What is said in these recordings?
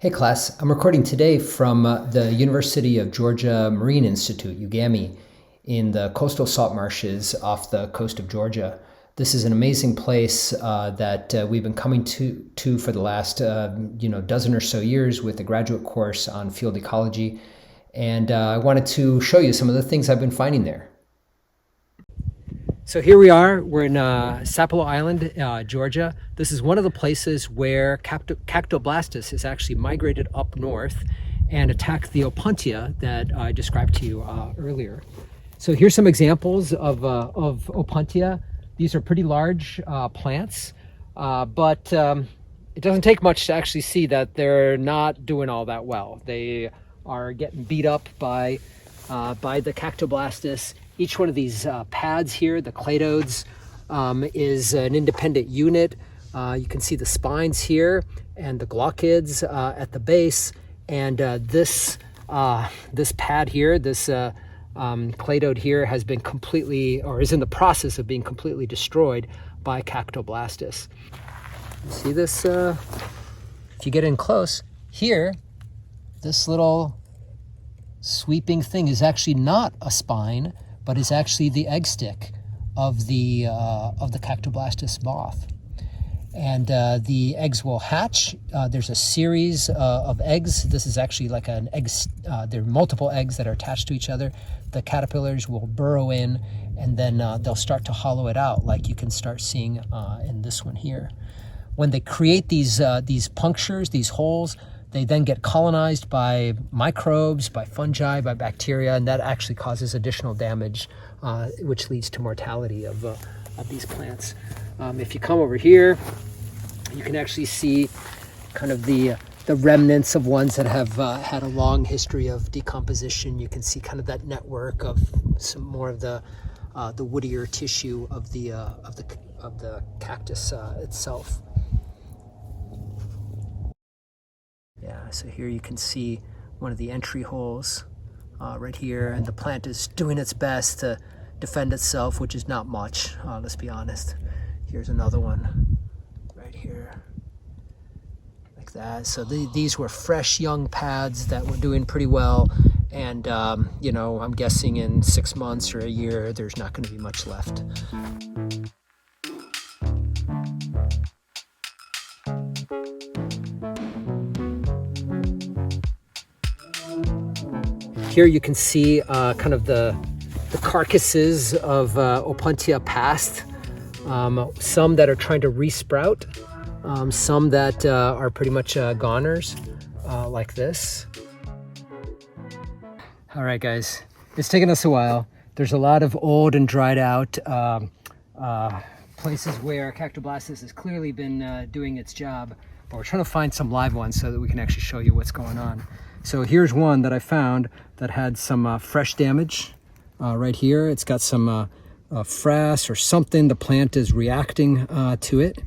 Hey class, I'm recording today from the University of Georgia Marine Institute, UGAMI, in the coastal salt marshes off the coast of Georgia. This is an amazing place that we've been coming to for the last dozen or so years with a graduate course on field ecology. And I wanted to show you some of the things I've been finding there. So here we are, we're in Sapelo Island, Georgia. This is one of the places where Cactoblastus has actually migrated up north and attacked the Opuntia that I described to you earlier. So here's some examples of Opuntia. These are pretty large plants, but it doesn't take much to actually see that they're not doing all that well. They are getting beat up by the Cactoblastus. Each one of these pads here, the cladodes, is an independent unit. You can see the spines here and the glaucids at the base. And this pad here, this cladode here has been completely, or is in the process of being completely destroyed by Cactoblastus. See this? If you get in close, here, this little sweeping thing is actually not a spine, but is actually the egg stick of the Cactoblastus moth. And the eggs will hatch. There's a series of eggs. This is actually like an egg, there are multiple eggs that are attached to each other. The caterpillars will burrow in, and then they'll start to hollow it out, like you can start seeing in this one here. When they create these punctures, these holes, they then get colonized by microbes, by fungi, by bacteria, and that actually causes additional damage, which leads to mortality of these plants. If you come over here, you can actually see kind of the remnants of ones that have had a long history of decomposition. You can see kind of that network of some more of the woodier tissue of the cactus itself. Yeah, so here you can see one of the entry holes right here, and the plant is doing its best to defend itself, which is not much, let's be honest. Here's another one right here, like that. So these were fresh young pads that were doing pretty well, and I'm guessing in 6 months or a year, there's not going to be much left. Here you can see kind of the carcasses of Opuntia past, some that are trying to resprout, some that are pretty much goners, like this. All right, guys, it's taken us a while. There's a lot of old and dried out places where Cactoblastus has clearly been doing its job, but we're trying to find some live ones so that we can actually show you what's going on. So here's one that I found that had some fresh damage right here. It's got some frass or something. The plant is reacting to it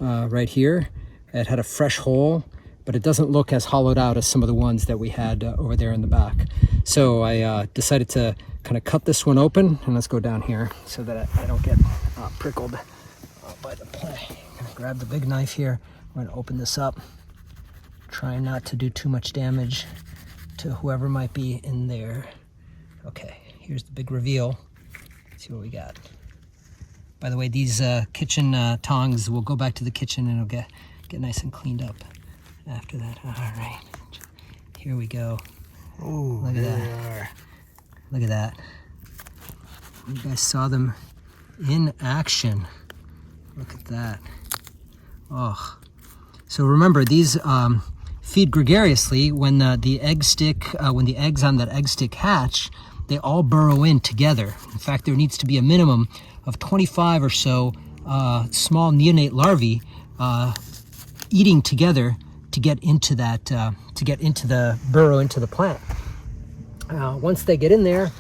right here. It had a fresh hole, but it doesn't look as hollowed out as some of the ones that we had over there in the back. So I decided to kind of cut this one open, and let's go down here so that I don't get prickled by the plant. I'm gonna grab the big knife here. We're gonna open this up. Try not to do too much damage to whoever might be in there. Okay, here's the big reveal. Let's see what we got. By the way, these kitchen tongs will go back to the kitchen and it'll get nice and cleaned up after that. All right, here we go. Oh, look at that. Look at that. You guys saw them in action. Look at that. Oh, so remember, these feed gregariously. When the eggs on that egg stick hatch, they all burrow in together. In fact, there needs to be a minimum of 25 or so small neonate larvae eating together to get into that, burrow into the plant. Once they get in there,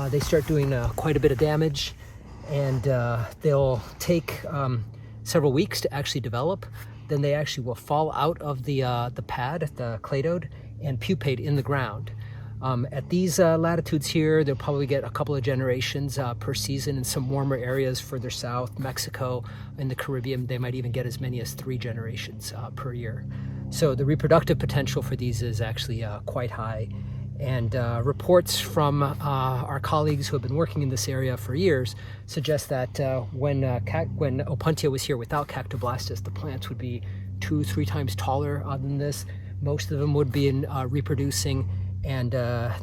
they start doing quite a bit of damage, and they'll take several weeks to actually develop. Then they actually will fall out of the pad, the cladode, and pupate in the ground. At these latitudes here, they'll probably get a couple of generations per season. In some warmer areas further south, Mexico, and the Caribbean, they might even get as many as 3 generations per year. So the reproductive potential for these is actually quite high. And reports from our colleagues who have been working in this area for years suggest that when Opuntia was here without Cactoblastis, the plants would be 2-3 times taller than this. Most of them would be reproducing, and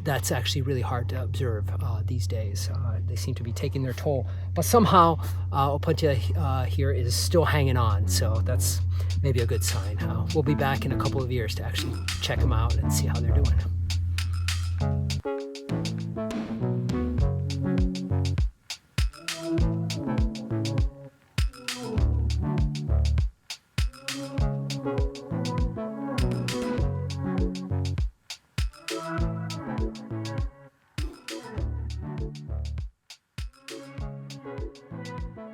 that's actually really hard to observe these days. They seem to be taking their toll. But somehow Opuntia here is still hanging on, so that's maybe a good sign. We'll be back in a couple of years to actually check them out and see how they're doing.